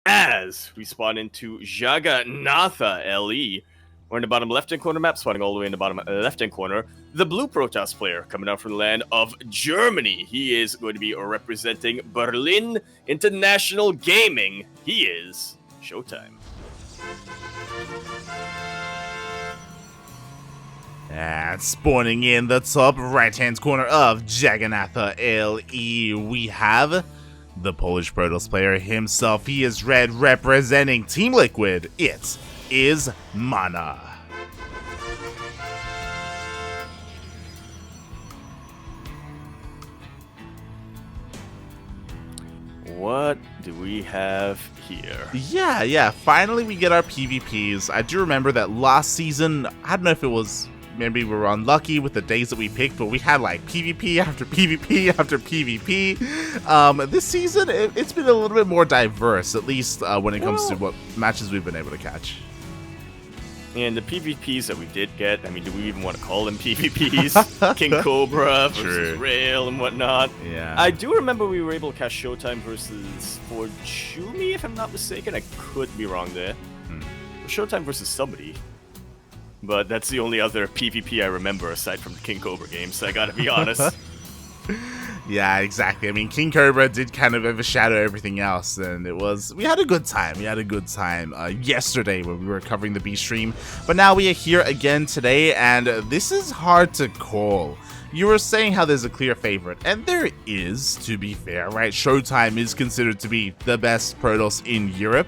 as we spawn into Jagannatha LE. We're in the bottom left-hand corner map, spawning all the way in the bottom left-hand corner. The blue Protoss player coming out from the land of Germany. He is going to be representing Berlin International Gaming. He is ShoWTimE. And spawning in the top right-hand corner of Jagannatha LE, we have the Polish Protoss player himself. He is red, representing Team Liquid. It is MaNa. What do we have here? Yeah, finally we get our PvPs. I do remember that last season, I don't know if it was, maybe we were unlucky with the days that we picked, but we had like PvP after PvP after PvP. This season, it's been a little bit more diverse, at least when it comes to what matches we've been able to catch. And the PvPs that we did get, I mean, do we even want to call them PvPs? King Cobra versus Rail and whatnot. Yeah. I do remember we were able to catch ShoWTimE versus Fortumi, if I'm not mistaken. I could be wrong there. ShoWTimE versus somebody. But that's the only other PvP I remember aside from the King Cobra games, so I gotta be honest. Yeah, exactly. I mean, King Cobra did kind of overshadow everything else, and we had a good time. We had a good time yesterday when we were covering the B stream, but now we are here again today, and this is hard to call. You were saying how there's a clear favorite, and there is, to be fair, right? ShoWTimE is considered to be the best Protoss in Europe.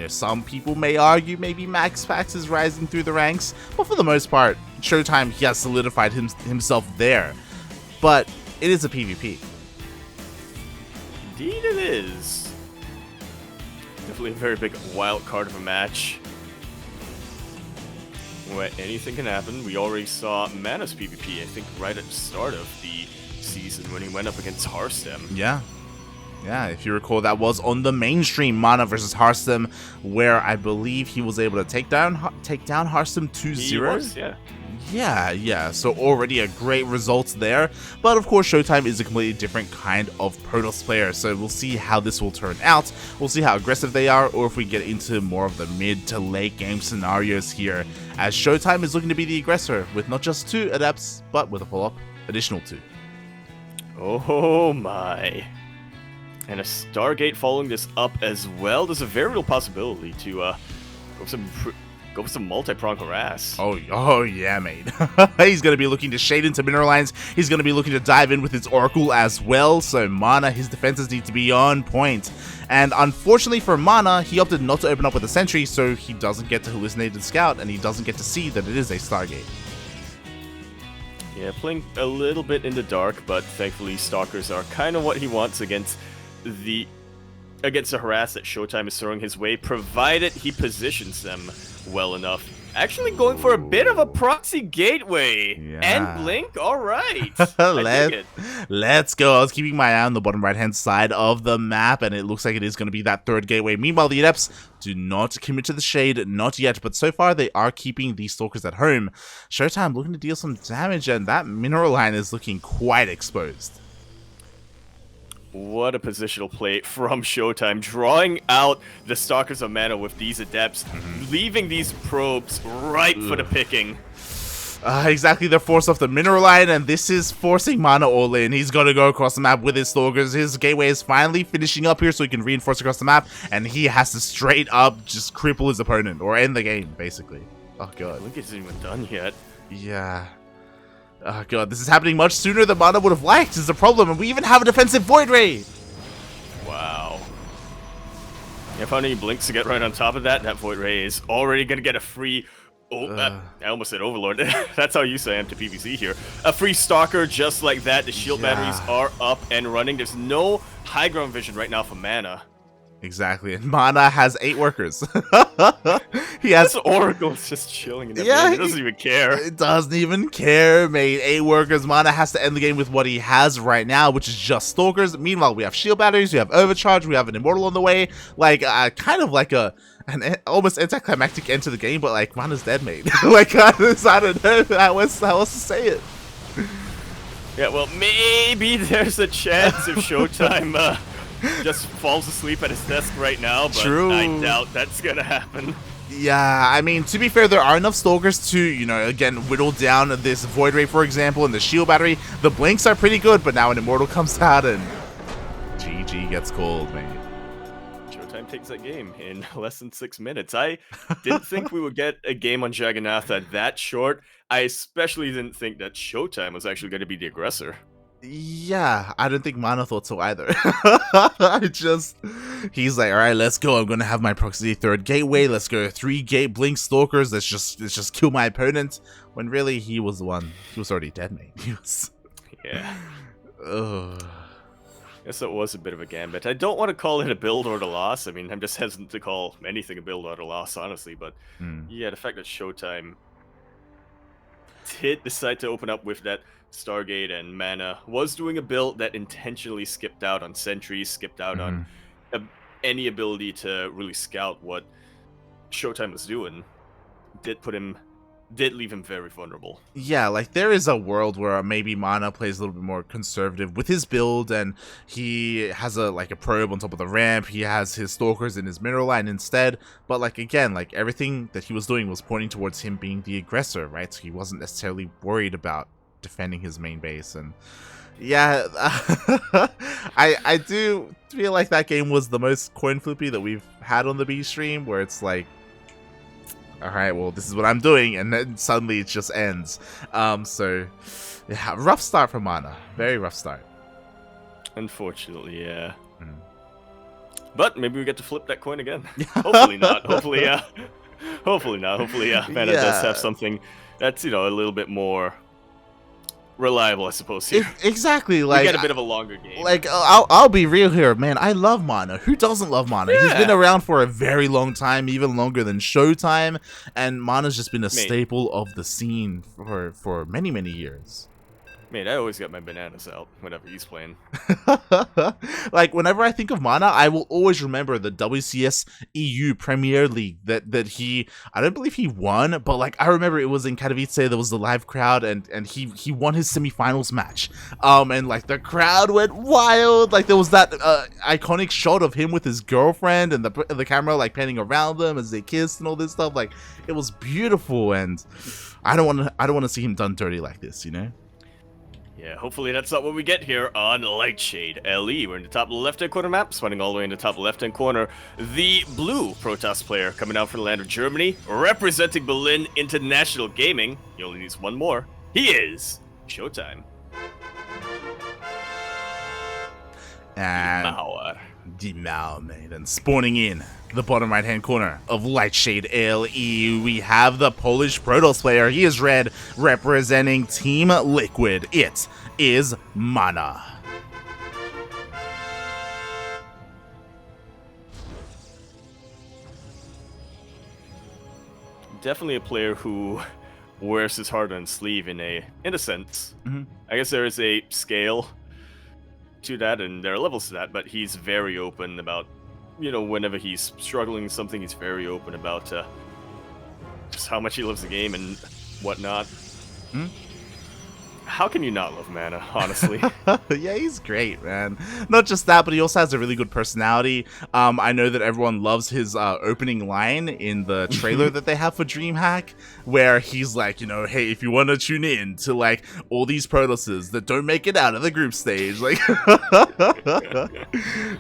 Some people may argue maybe MaxPax is rising through the ranks, but for the most part, ShoWTimE, he has solidified himself there. But it is a PvP. Indeed it is. Definitely a very big wild card of a match. Where anything can happen. We already saw MaNa's PvP, I think, right at the start of the season when he went up against HearthStem. Yeah, if you recall, that was on the mainstream MaNa versus HearthStem, where I believe he was able to take down HearthStem 2-0. He was, yeah. Yeah, so already a great result there. But of course, ShoWTimE is a completely different kind of Protoss player, so we'll see how this will turn out. We'll see how aggressive they are, or if we get into more of the mid to late game scenarios here, as ShoWTimE is looking to be the aggressor, with not just 2 adepts, but with a follow-up additional 2. Oh my. And a Stargate following this up as well. There's a very real possibility to go for some multi-prong harass. Oh yeah, mate. He's going to be looking to shade into mineral lines. He's going to be looking to dive in with his Oracle as well. So MaNa, his defenses need to be on point. And unfortunately for MaNa, he opted not to open up with a sentry, so he doesn't get to hallucinate and scout, and he doesn't get to see that it is a Stargate. Yeah, playing a little bit in the dark, but thankfully Stalkers are kind of what he wants against the harass that ShoWTimE is throwing his way, provided he positions them well enough. Actually going for a bit of a proxy gateway. Yeah. And blink, alright. Let's go. I was keeping my eye on the bottom right hand side of the map, and it looks like it is going to be that third gateway. Meanwhile, the adepts do not commit to the shade, not yet, but so far they are keeping these stalkers at home. ShoWTimE looking to deal some damage, and that mineral line is looking quite exposed. What a positional play from ShoWTimE, drawing out the Stalkers of MaNa with these adepts, leaving these probes right for the picking. Exactly, they're forced off the mineral line, and this is forcing MaNa all in. He's got to go across the map with his Stalkers. His gateway is finally finishing up here so he can reinforce across the map, and he has to straight up just cripple his opponent, or end the game, basically. Oh god. Link isn't even done yet. Yeah. Oh god, this is happening much sooner than MaNa would have liked, is the problem, and we even have a defensive Void Ray! Wow. If Honey blinks to get right on top of that, that Void Ray is already gonna get a free... I almost said Overlord. That's how you say I'm to PvC here. A free Stalker just like that. The shield batteries are up and running. There's no high ground vision right now for MaNa. Exactly, and MaNa has 8 workers. He has Oracle's just chilling in that yeah, game. He doesn't even care. It doesn't even care, mate. 8 workers. MaNa has to end the game with what he has right now, which is just Stalkers. Meanwhile, we have shield batteries, we have Overcharge, we have an Immortal on the way. Like, kind of like an almost anticlimactic end to the game, but like, MaNa's dead, mate. Like, I don't know how else to say it. Yeah, well, maybe there's a chance if ShoWTimE just falls asleep at his desk right now, but True. I doubt that's gonna happen. Yeah, I mean, to be fair, there are enough Stalkers to, you know, again, whittle down this Void Ray, for example, and the Shield Battery. The Blinks are pretty good, but now an Immortal comes out and GG gets called, man. ShoWTimE takes that game in less than 6 minutes. I didn't think we would get a game on Jagannatha that short. I especially didn't think that ShoWTimE was actually going to be the aggressor. Yeah, I don't think MaNa thought so either. He's like, all right, let's go. I'm gonna have my proxy third gateway. Let's go 3 gate blink stalkers. Let's just kill my opponent. When really he was the one. He was already dead, mate. He was. Yeah. Ugh. Guess it was a bit of a gambit. I don't want to call it a build or a loss. I mean, I'm just hesitant to call anything a build or a loss, honestly. But yeah, the fact that ShoWTimE did decide to open up with that Stargate and MaNa, was doing a build that intentionally skipped out on sentries, skipped out on any ability to really scout what ShoWTimE was doing, did leave him very vulnerable. Yeah, like there is a world where maybe MaNa plays a little bit more conservative with his build, and he has a probe on top of the ramp. He has his stalkers in his mineral line instead. But like again, like everything that he was doing was pointing towards him being the aggressor, right? So he wasn't necessarily worried about defending his main base. And yeah, I do feel like that game was the most coin flippy that we've had on the B stream, where it's like, all right, well, this is what I'm doing, and then suddenly it just ends. So yeah, rough start for MaNa, very rough start. Unfortunately, yeah. But maybe we get to flip that coin again. Hopefully not. Hopefully not. Hopefully MaNa does have something that's, you know, a little bit more reliable, I suppose. Here. Exactly, like we get a bit of a longer game. Like I'll be real here, man. I love MaNa. Who doesn't love MaNa? Yeah. He's been around for a very long time, even longer than ShoWTimE, and MaNa's just been a staple of the scene for many years. Mate, I always got my bananas out whenever he's playing. Like, whenever I think of MaNa, I will always remember the WCS EU Premier League that he, I don't believe he won, but like, I remember it was in Katowice, there was the live crowd, and he won his semifinals match. And like, the crowd went wild. Like, there was that iconic shot of him with his girlfriend, and the camera like panning around them as they kissed and all this stuff. Like, it was beautiful, and I don't want to see him done dirty like this, you know? Yeah, hopefully that's not what we get here on Lightshade LE. We're in the top left-hand corner map, spawning all the way in the top left-hand corner. The blue Protoss player coming out from the land of Germany, representing Berlin International Gaming. He only needs one more. He is ShoWTimE. And Die Mauer, mate. And spawning in the bottom right-hand corner of Lightshade LE, we have the Polish Protoss player. He is red, representing Team Liquid. It is MaNa. Definitely a player who wears his heart on his sleeve in a sense. I guess there is a scale to that, and there are levels to that, but he's very open about, you know, whenever he's struggling with something, he's very open about just how much he loves the game and whatnot. How can you not love MaNa, honestly? Yeah, he's great, man. Not just that, but he also has a really good personality. I know that everyone loves his opening line in the trailer that they have for DreamHack, where he's like, you know, hey, if you want to tune in to like all these Protosses that don't make it out of the group stage, like,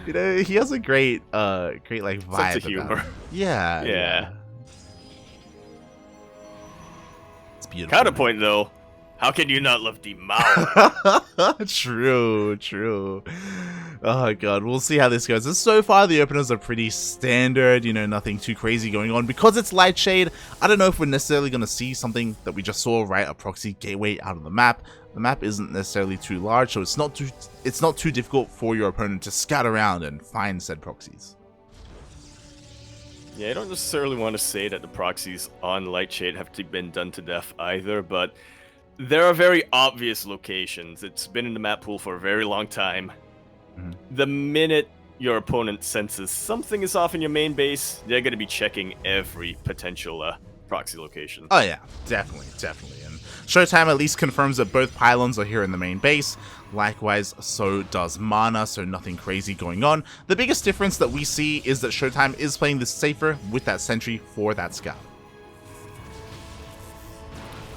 you know, he has a great like vibe. Sense of humor. Yeah. It's beautiful. Counterpoint, though. How can you not love Die Mauer? True. Oh god, we'll see how this goes. And so far, the openers are pretty standard, you know, nothing too crazy going on. Because it's Lightshade, I don't know if we're necessarily going to see something that we just saw, right? A proxy gateway out of the map. The map isn't necessarily too large, so it's not too difficult for your opponent to scout around and find said proxies. Yeah, I don't necessarily want to say that the proxies on Lightshade have been done to death either, but there are very obvious locations. It's been in the map pool for a very long time. The minute your opponent senses something is off in your main base, they're going to be checking every potential proxy location. Oh yeah, definitely. And ShoWTimE at least confirms that both pylons are here in the main base. Likewise, so does MaNa, so nothing crazy going on. The biggest difference that we see is that ShoWTimE is playing this safer with that sentry for that scout.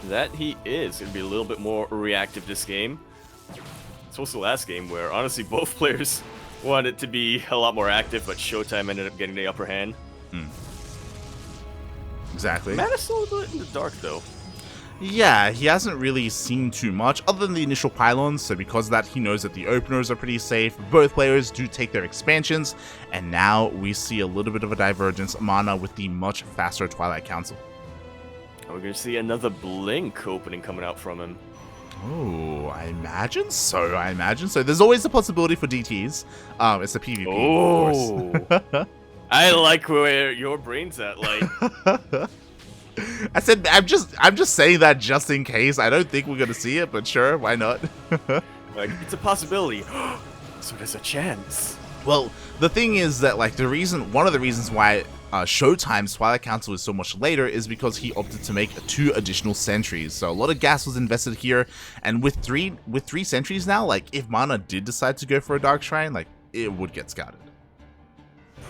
That he is going to be a little bit more reactive this game. It's also the last game where, honestly, both players wanted to be a lot more active, but ShoWTimE ended up getting the upper hand. Exactly. MaNa's still a little bit in the dark, though. Yeah, he hasn't really seen too much other than the initial pylons, so because of that, he knows that the openers are pretty safe. Both players do take their expansions, and now we see a little bit of a divergence. MaNa with the much faster Twilight Council. We're going to see another Blink opening coming out from him. Oh, I imagine so. There's always the possibility for DTs. It's a PvP, of course. I like where your brain's at, like. I said I'm just saying that just in case. I don't think we're gonna see it, but sure, why not? Like, it's a possibility. So there's a chance. Well, the thing is that like one of the reasons why ShoWTimE's Twilight Council is so much later is because he opted to make 2 additional sentries. So a lot of gas was invested here, and with three sentries now, like if MaNa did decide to go for a Dark Shrine, like it would get scouted.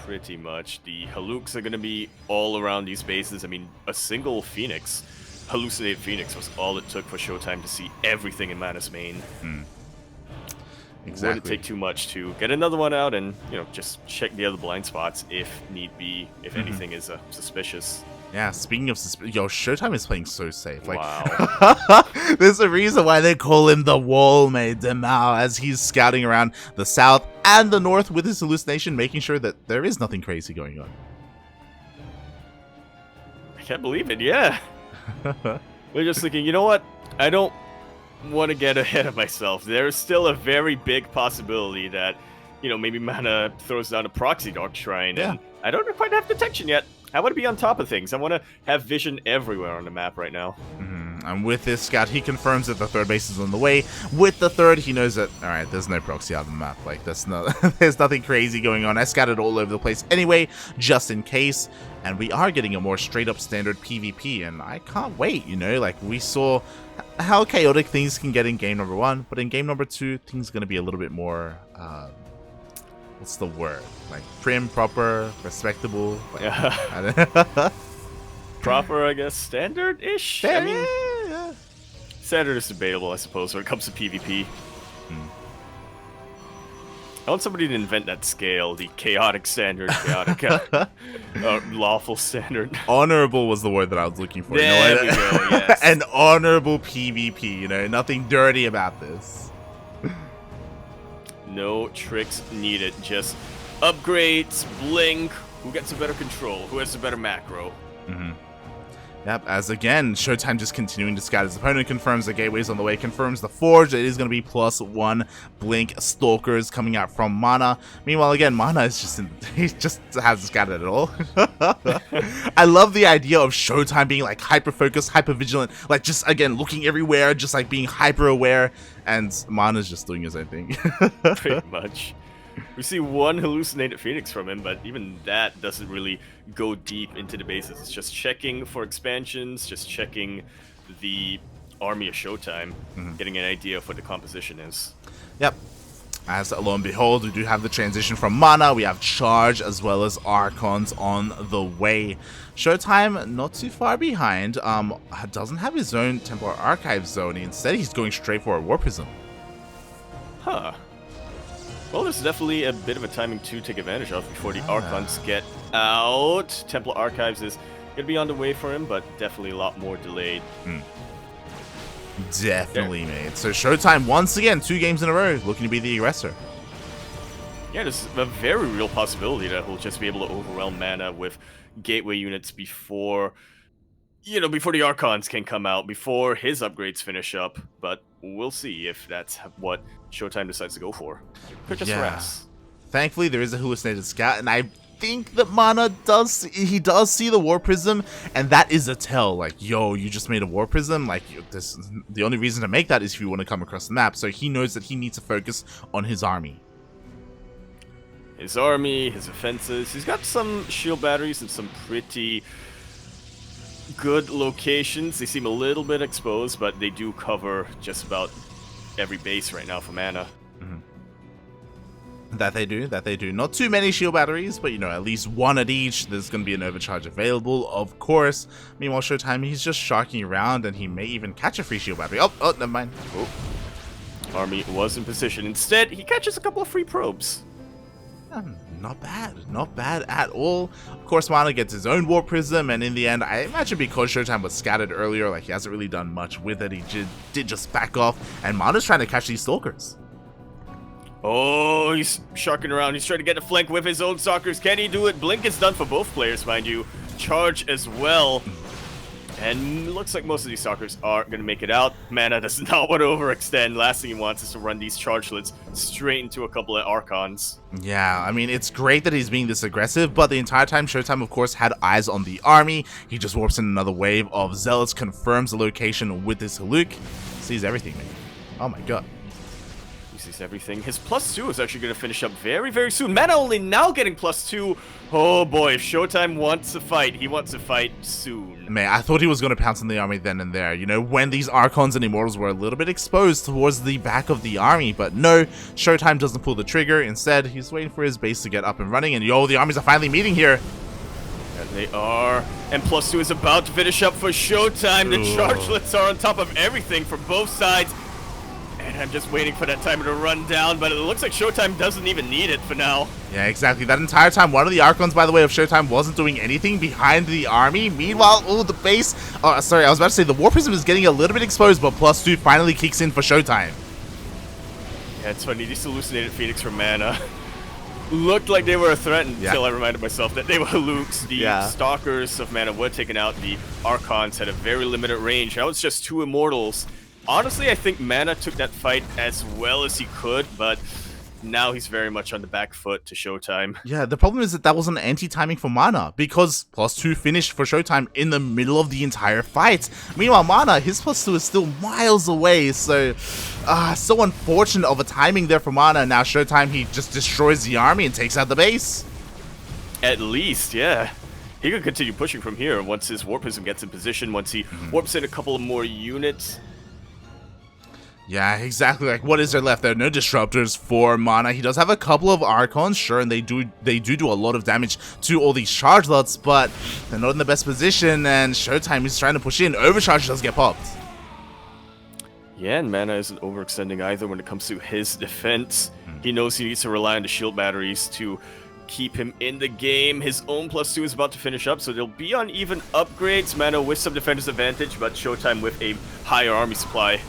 Pretty much. The Halukes are going to be all around these bases. I mean, a single Phoenix, hallucinated Phoenix, was all it took for ShoWTimE to see everything in MaNa's main. Exactly. Wouldn't take too much to get another one out and, you know, just check the other blind spots if need be, if anything is suspicious. Yeah, speaking of ShoWTimE is playing so safe. Like, wow. There's a reason why they call him the Wall Mate Demao, as he's scouting around the south and the north with his hallucination, making sure that there is nothing crazy going on. I can't believe it, yeah. We're just thinking, you know what? I don't want to get ahead of myself. There's still a very big possibility that, you know, maybe MaNa throws down a proxy Dark Shrine, and I don't quite have detection yet. I want to be on top of things. I want to have vision everywhere on the map right now. And with this scout, he confirms that the third base is on the way. With the third, he knows that, alright, there's no proxy on the map. Like, there's nothing crazy going on. I scouted all over the place anyway, just in case. And we are getting a more straight-up standard PvP, and I can't wait, you know? Like, we saw how chaotic things can get in game number 1, but in game number 2, things are going to be a little bit more, what's the word? Like, prim, proper, respectable? Like, I don't proper, I guess, standard-ish? I mean, standard is debatable, I suppose, when it comes to PvP. I want somebody to invent that scale, the chaotic standard, lawful standard. Honorable was the word that I was looking for. There we go, yes. An honorable PvP, you know, nothing dirty about this. No tricks needed, just upgrades, blink, who gets a better control, who has a better macro. Yep, as again, ShoWTimE just continuing to scout his opponent, confirms the gateway's on the way, confirms the Forge, it is going to be +1 Blink Stalkers coming out from MaNa. Meanwhile, again, MaNa is just he just hasn't scouted at all. I love the idea of ShoWTimE being like hyper-focused, hyper-vigilant, like just, again, looking everywhere, just like being hyper-aware, and MaNa's just doing his own thing. Pretty much. We see one hallucinated Phoenix from him, but even that doesn't really go deep into the bases. It's just checking for expansions, just checking the army of ShoWTimE, getting an idea of what the composition is. Yep. As lo and behold, we do have the transition from MaNa. We have Charge as well as Archons on the way. ShoWTimE not too far behind. Doesn't have his own Templar Archive zone. Instead, he's going straight for a War Prism. Huh. Well, there's definitely a bit of a timing to take advantage of before the Archons get out. Templar Archives is going to be on the way for him, but definitely a lot more delayed. Definitely, mate. So ShoWTimE, once again, 2 games in a row, looking to be the aggressor. Yeah, there's a very real possibility that he'll just be able to overwhelm MaNa with gateway units before, you know, before the Archons can come out, before his upgrades finish up. But we'll see if that's what ShoWTimE decides to go for. Could just rest. Thankfully, there is a hallucinated scout, and I think that MaNa does see the War Prism, and that is a tell. Like, yo, you just made a War Prism. Like, the only reason to make that is if you want to come across the map. So he knows that he needs to focus on his army. His army, his offenses. He's got some shield batteries and some pretty good locations. They seem a little bit exposed, but they do cover just about every base right now for MaNa. That they do. Not too many shield batteries, but, you know, at least one at each. There's going to be an overcharge available, of course. Meanwhile, ShoWTimE, he's just sharking around, and he may even catch a free shield battery. Oh, never mind. Oh. Army was in position. Instead, he catches a couple of free probes. Not bad at all. Of course, MaNa gets his own Warp Prism, and in the end, I imagine because ShoWTimE was scattered earlier, like, he hasn't really done much with it. He did just back off, and MaNa's trying to catch these Stalkers. Oh, he's sharking around. He's trying to get a flank with his own Stalkers. Can he do it? Blink is done for both players, mind you. Charge as well. And looks like most of these Stalkers are going to make it out. MaNa does not want to overextend. Last thing he wants is to run these chargelets straight into a couple of Archons. Yeah, I mean, it's great that he's being this aggressive, but the entire time, ShoWTimE, of course, had eyes on the army. He just warps in another wave of Zealots, confirms the location with his Haluk. Sees everything, man. Oh my god. He sees everything. His +2 is actually going to finish up very, very soon. MaNa only now getting +2. Oh boy, if ShoWTimE wants to fight, he wants to fight soon. Man, I thought he was going to pounce on the army then and there, you know, when these Archons and Immortals were a little bit exposed towards the back of the army, but no, ShoWTimE doesn't pull the trigger. Instead, he's waiting for his base to get up and running, and yo, the armies are finally meeting here. And they are. And +2 is about to finish up for ShoWTimE. The chargelets are on top of everything from both sides. And I'm just waiting for that timer to run down, but it looks like ShoWTimE doesn't even need it for now. Yeah, exactly. That entire time, one of the Archons, by the way, of ShoWTimE wasn't doing anything behind the army. Meanwhile, the base... Oh, sorry, I was about to say, the War Prism is getting a little bit exposed, but +2 finally kicks in for ShoWTimE. Yeah, it's funny. These hallucinated Phoenix from MaNa looked like they were a threat until I reminded myself that they were Halukes. The Stalkers of MaNa were taken out. The Archons had a very limited range. Now it's just 2 Immortals. Honestly, I think MaNa took that fight as well as he could, but now he's very much on the back foot to ShoWTimE. Yeah, the problem is that was an anti-timing for MaNa, because +2 finished for ShoWTimE in the middle of the entire fight. Meanwhile, MaNa, his +2 is still miles away, so so unfortunate of a timing there for MaNa. Now ShoWTimE, he just destroys the army and takes out the base. At least, yeah. He could continue pushing from here once his Warp Prism gets in position, once he warps in a couple of more units. Yeah, exactly. Like, what is there left? There are no disruptors for MaNa. He does have a couple of Archons, sure, and they do a lot of damage to all these chargelets, but they're not in the best position, and ShoWTimE is trying to push in. Overcharge does get popped. Yeah, and MaNa isn't overextending either when it comes to his defense. He knows he needs to rely on the shield batteries to keep him in the game. His own +2 is about to finish up, so they'll be on even upgrades. MaNa with some defender's advantage, but ShoWTimE with a higher army supply.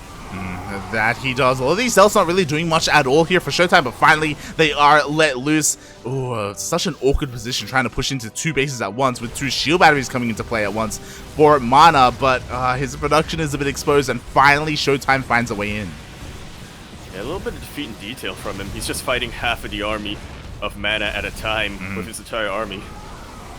That he does. All of these cells not really doing much at all here for ShoWTimE, but finally they are let loose. Oh, such an awkward position trying to push into 2 bases at once with 2 shield batteries coming into play at once for MaNa, but his production is a bit exposed, and finally ShoWTimE finds a way in. Yeah, a little bit of defeat in detail from him. He's just fighting half of the army of MaNa at a time with his entire army.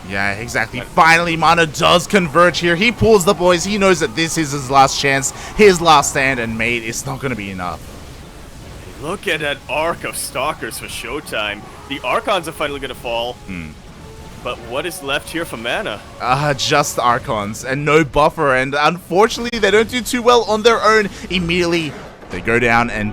Yeah, exactly. Finally, MaNa does converge here. He pulls the boys. He knows that this is his last chance, his last stand, and mate, it's not going to be enough. Look at that arc of Stalkers for ShoWTimE. The Archons are finally going to fall. But what is left here for MaNa? Just Archons and no buffer, and unfortunately, they don't do too well on their own. Immediately, they go down, and